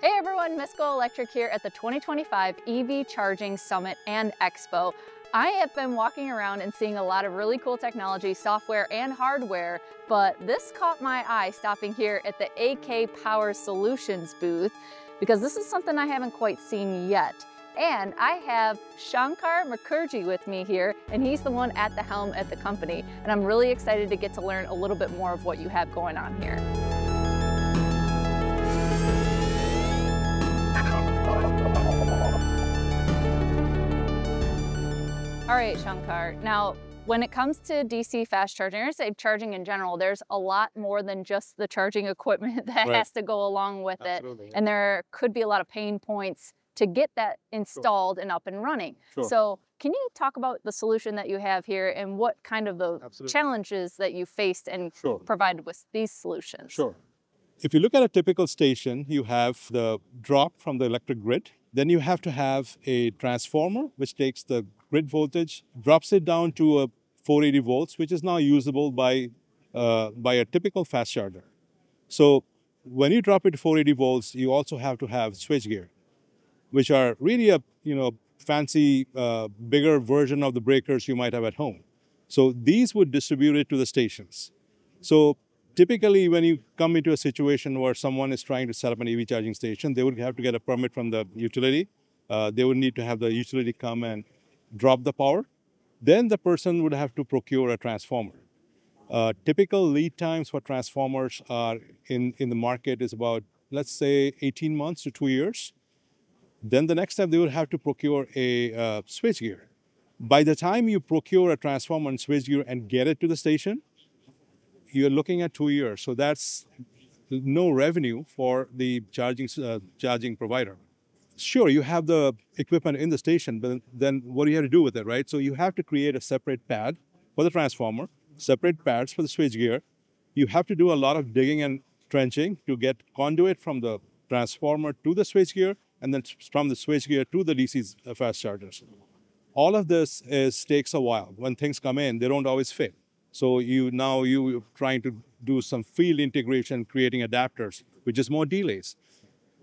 Hey everyone, Miss GoElectric here at the 2025 EV Charging Summit and Expo. I have been walking around and seeing a lot of really cool technology, software and hardware, but this caught my eye stopping here at the AK Power Solutions booth because this is something I haven't quite seen yet. And I have Shankar Mukherjee with me here, and he's the one at the helm at the company. And I'm really excited to get to learn a little bit more of what you have going on here. All right, Shankar. Now, when it comes to DC fast charging, or say charging in general, there's a lot more than just the charging equipment that has to go along with Absolutely, it. yeah. And there could be a lot of pain points to get that installed and up and running. Sure. So can you talk about the solution that you have here and what kind of the Absolutely. challenges that you faced and Sure. provided with these solutions? Sure. If you look at a typical station, you have the drop from the electric grid. Then you have to have a transformer, which takes the grid voltage, drops it down to a 480 volts, which is now usable by a typical fast charger. So when you drop it to 480 volts, you also have to have switchgear, which are really a fancy, bigger version of the breakers you might have at home. So these would distribute it to the stations. So typically, when you come into a situation where someone is trying to set up an EV charging station, they would have to get a permit from the utility. They would need to have the utility come and drop the power. Then the person would have to procure a transformer. Typical lead times for transformers are in the market is about, let's say, 18 months to 2 years. Then the next step, they would have to procure a switchgear. By the time you procure a transformer and switchgear and get it to the station, you're looking at 2 years. So that's no revenue for the charging provider. Sure, you have the equipment in the station, but then what do you have to do with it, right? So you have to create a separate pad for the transformer, separate pads for the switchgear. You have to do a lot of digging and trenching to get conduit from the transformer to the switchgear, and then from the switchgear to the DC fast chargers. All of this takes a while. When things come in, they don't always fit. So you're trying to do some field integration, creating adapters, which is more delays.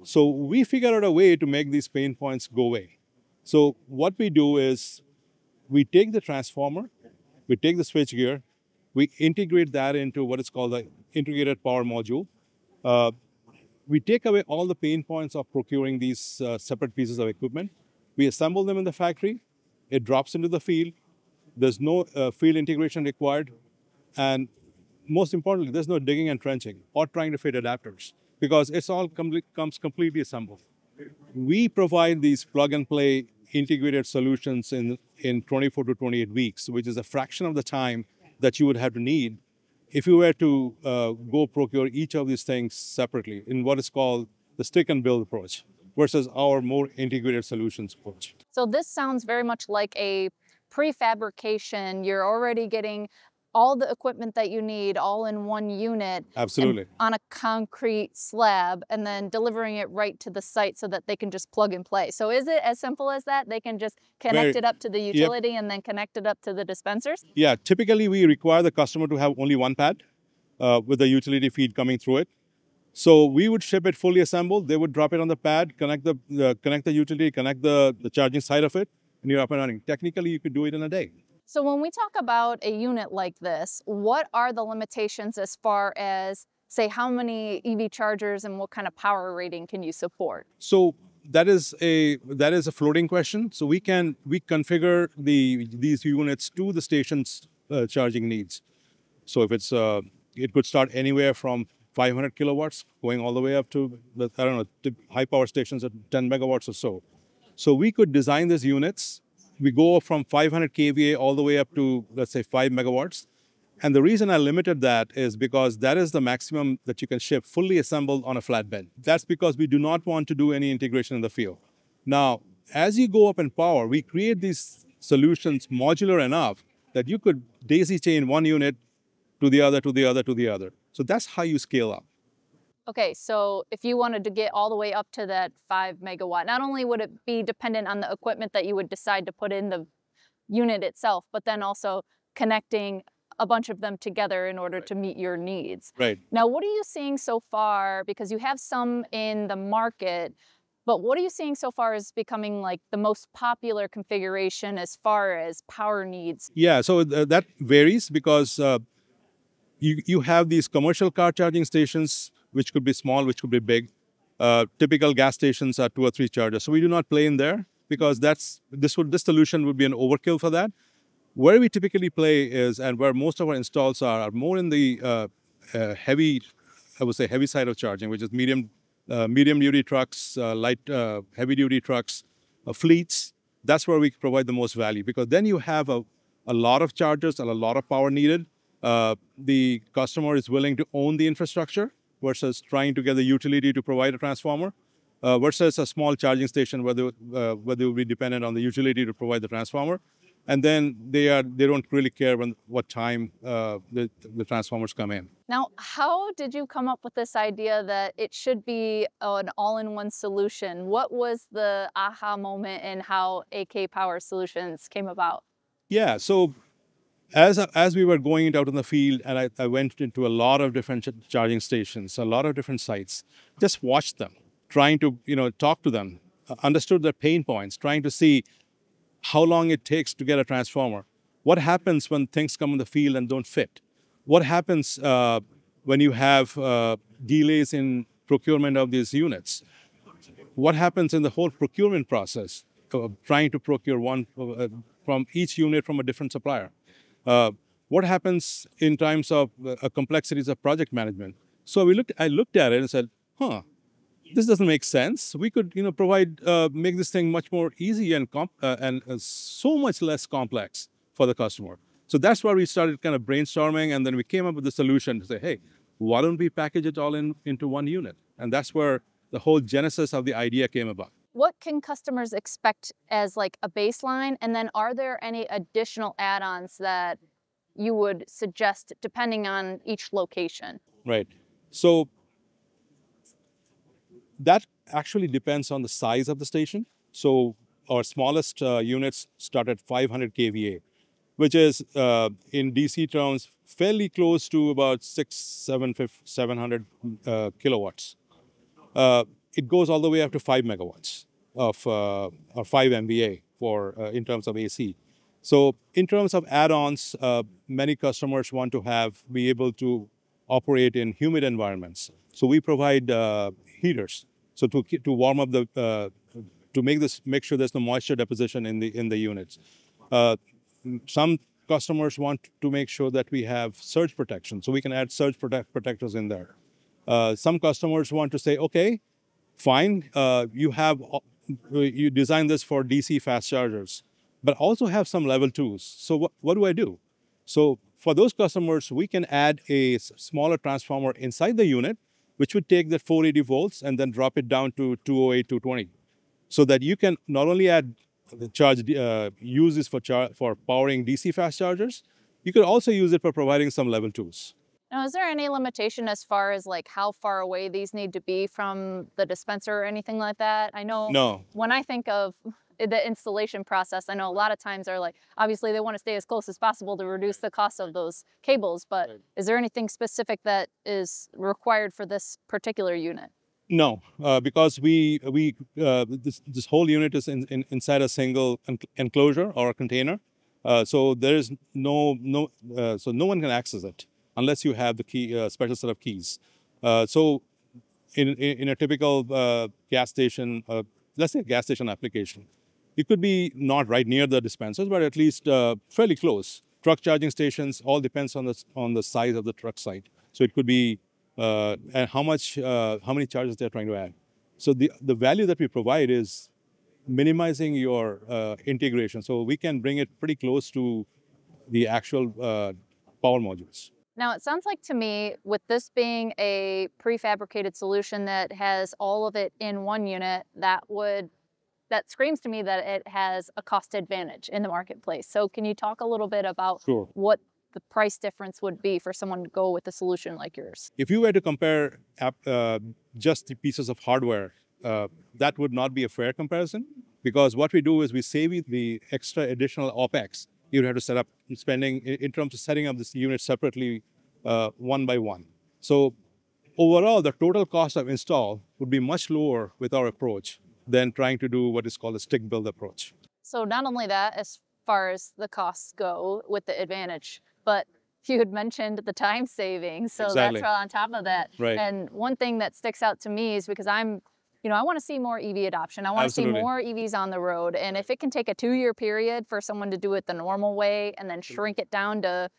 So we figured out a way to make these pain points go away. So what we do is we take the transformer, we take the switchgear, we integrate that into what is called the integrated power module. We take away all the pain points of procuring these separate pieces of equipment. We assemble them in the factory. It drops into the field. There's no field integration required. And most importantly, there's no digging and trenching or trying to fit adapters because it's all comes completely assembled. We provide these plug-and-play integrated solutions in 24 to 28 weeks, which is a fraction of the time that you would have to need if you were to go procure each of these things separately in what is called the stick and build approach versus our more integrated solutions approach. So this sounds very much like a prefabrication. You're already getting all the equipment that you need all in one unit. Absolutely. On a concrete slab and then delivering it right to the site so that they can just plug and play. So is it as simple as that? They can just connect it up to the utility and then connect it up to the dispensers? Yeah, typically we require the customer to have only one pad with the utility feed coming through it. So we would ship it fully assembled. They would drop it on the pad, connect the utility, connect the charging side of it, and you're up and running. Technically, you could do it in a day. So when we talk about a unit like this, what are the limitations as far as, say, how many EV chargers and what kind of power rating can you support? So that is a floating question. So we configure these units to the station's charging needs. So if it's it could start anywhere from 500 kilowatts going all the way up to, I don't know, high power stations at 10 megawatts or so. So we could design these units. We go from 500 kVA all the way up to, let's say, 5 megawatts. And the reason I limited that is because that is the maximum that you can ship fully assembled on a flatbed. That's because we do not want to do any integration in the field. Now, as you go up in power, we create these solutions modular enough that you could daisy chain one unit to the other, to the other, to the other. So that's how you scale up. Okay, so if you wanted to get all the way up to that 5 megawatt, not only would it be dependent on the equipment that you would decide to put in the unit itself, but then also connecting a bunch of them together in order to meet your needs. Right. Now, what are you seeing so far? Because you have some in the market, but what are you seeing so far as becoming like the most popular configuration as far as power needs? Yeah, so that varies because you have these commercial car charging stations, which could be small, which could be big. Typical gas stations are 2 or 3 chargers. So we do not play in there because this solution would be an overkill for that. Where we typically play is, and where most of our installs are more in the heavy, I would say heavy side of charging, which is medium duty trucks, light heavy duty trucks, fleets. That's where we provide the most value because then you have a lot of chargers and a lot of power needed. The customer is willing to own the infrastructure versus trying to get the utility to provide a transformer. Versus a small charging station where they will be dependent on the utility to provide the transformer. And then they don't really care what time the transformers come in. Now, how did you come up with this idea that it should be an all-in-one solution? What was the aha moment in how AK Power Solutions came about? Yeah, so as we were going out in the field, and I went into a lot of different charging stations, a lot of different sites, just watched them, trying to talk to them, understood their pain points, trying to see how long it takes to get a transformer. What happens when things come in the field and don't fit? What happens when you have delays in procurement of these units? What happens in the whole procurement process, trying to procure one from each unit from a different supplier? What happens in terms of complexities of project management? So I looked at it and said, this doesn't make sense. We could, make this thing much more easy and so much less complex for the customer. So that's where we started kind of brainstorming, and then we came up with the solution to say, hey, why don't we package it all into one unit? And that's where the whole genesis of the idea came about. What can customers expect as like a baseline? And then are there any additional add-ons that you would suggest depending on each location? Right. So that actually depends on the size of the station. So our smallest units start at 500 kVA, which is in DC terms fairly close to about 700 kilowatts. It goes all the way up to 5 megawatts of or 5 MVA in terms of AC. So in terms of add-ons, many customers want to be able to operate in humid environments. So we provide heaters. So to warm up to make sure there's no moisture deposition in the units. Some customers want to make sure that we have surge protection, so we can add surge protectors in there. Some customers want to say, okay, fine, you design this for DC fast chargers, but also have some level 2s. So what do I do? So for those customers, we can add a smaller transformer inside the unit, which would take that 480 volts and then drop it down to 208, 220. So that you can not only use this for powering DC fast chargers, you could also use it for providing some level 2s. Now, is there any limitation as far as like how far away these need to be from the dispenser or anything like that? I know No. When I think of the installation process, I know a lot of times are like, obviously they want to stay as close as possible to reduce the cost of those cables, but is there anything specific that is required for this particular unit? No, because this whole unit is inside a single enclosure or a container, so there is so no one can access it unless you have the key, special set of keys. So in a typical gas station, let's say a gas station application, it could be not right near the dispensers, but at least fairly close. Truck charging stations all depends on the size of the truck site. So it could be and how many charges they're trying to add. So the value that we provide is minimizing your integration. So we can bring it pretty close to the actual power modules. Now, it sounds like to me, with this being a prefabricated solution that has all of it in one unit, that screams to me that it has a cost advantage in the marketplace. So can you talk a little bit about Sure. what the price difference would be for someone to go with a solution like yours? If you were to compare just the pieces of hardware, that would not be a fair comparison, because what we do is we save you the extra additional OPEX you'd have to set up spending in terms of setting up this unit separately, one by one. So overall, the total cost of install would be much lower with our approach than trying to do what is called a stick build approach. So not only that, as far as the costs go with the advantage, but you had mentioned the time savings. So Exactly. that's right on top of that. Right. And one thing that sticks out to me is because I want to see more EV adoption. I want to see Absolutely. more EVs on the road. And if it can take a 2-year period for someone to do it the normal way and then shrink it down to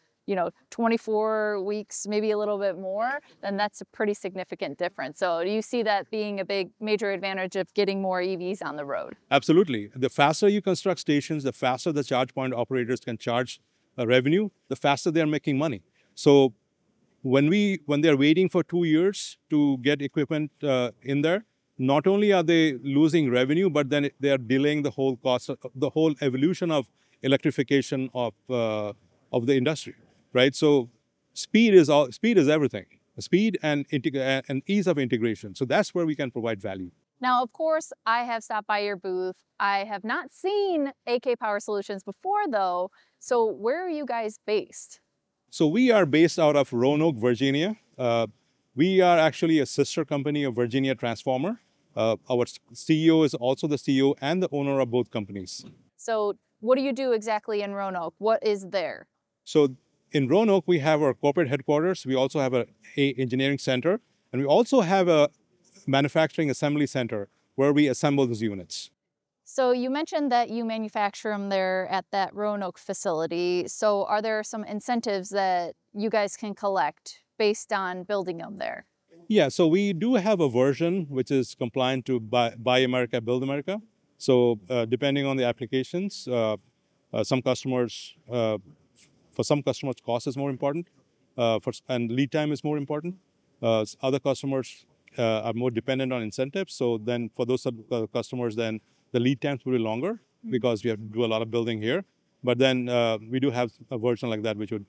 24 weeks, maybe a little bit more, then that's a pretty significant difference. So do you see that being a major advantage of getting more EVs on the road? Absolutely. The faster you construct stations, the faster the charge point operators can charge revenue, the faster they're making money. So when they're waiting for 2 years to get equipment in there, not only are they losing revenue, but then they are delaying the whole cost, the whole evolution of electrification of the industry. Right, so speed is everything. Speed and ease of integration. So that's where we can provide value. Now, of course, I have stopped by your booth. I have not seen AK Power Solutions before, though. So where are you guys based? So we are based out of Roanoke, Virginia. We are actually a sister company of Virginia Transformer. Our CEO is also the CEO and the owner of both companies. So what do you do exactly in Roanoke? What is there? So in Roanoke, we have our corporate headquarters. We also have a engineering center, and we also have a manufacturing assembly center where we assemble those units. So you mentioned that you manufacture them there at that Roanoke facility. So are there some incentives that you guys can collect based on building them there? Yeah, so we do have a version which is compliant to Buy America, Build America. So depending on the applications, for some customers, cost is more important, and lead time is more important. Other customers are more dependent on incentives. So then for those customers, then the lead times will be longer because we have to do a lot of building here. But then we do have a version like that which would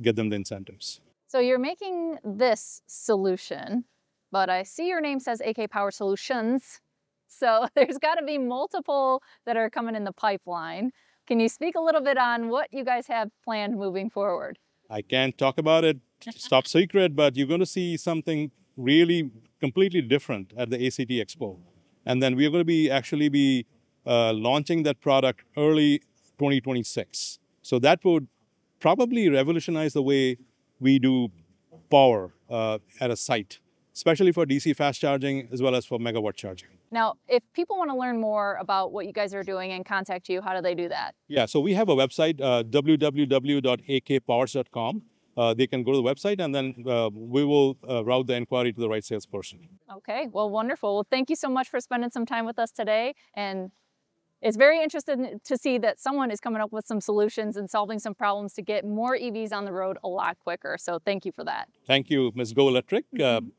get them the incentives. So you're making this solution, but I see your name says AK Power Solutions. So there's got to be multiple that are coming in the pipeline. Can you speak a little bit on what you guys have planned moving forward? I can't talk about it, it's top secret, but you're going to see something really completely different at the ACT Expo. And then we're going to actually be launching that product early 2026. So that would probably revolutionize the way we do power at a site, especially for DC fast charging as well as for megawatt charging. Now, if people want to learn more about what you guys are doing and contact you, how do they do that? Yeah, so we have a website, www.akpowers.com. They can go to the website and then we will route the inquiry to the right salesperson. Okay, well, wonderful. Well, thank you so much for spending some time with us today. And it's very interesting to see that someone is coming up with some solutions and solving some problems to get more EVs on the road a lot quicker. So thank you for that. Thank you, Ms. GoElectric.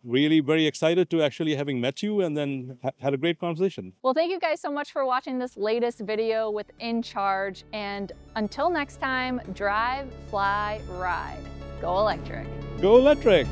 Really very excited to actually having met you and then had a great conversation. Well, thank you guys so much for watching this latest video with In Charge. And until next time, drive, fly, ride. Go Electric. Go Electric!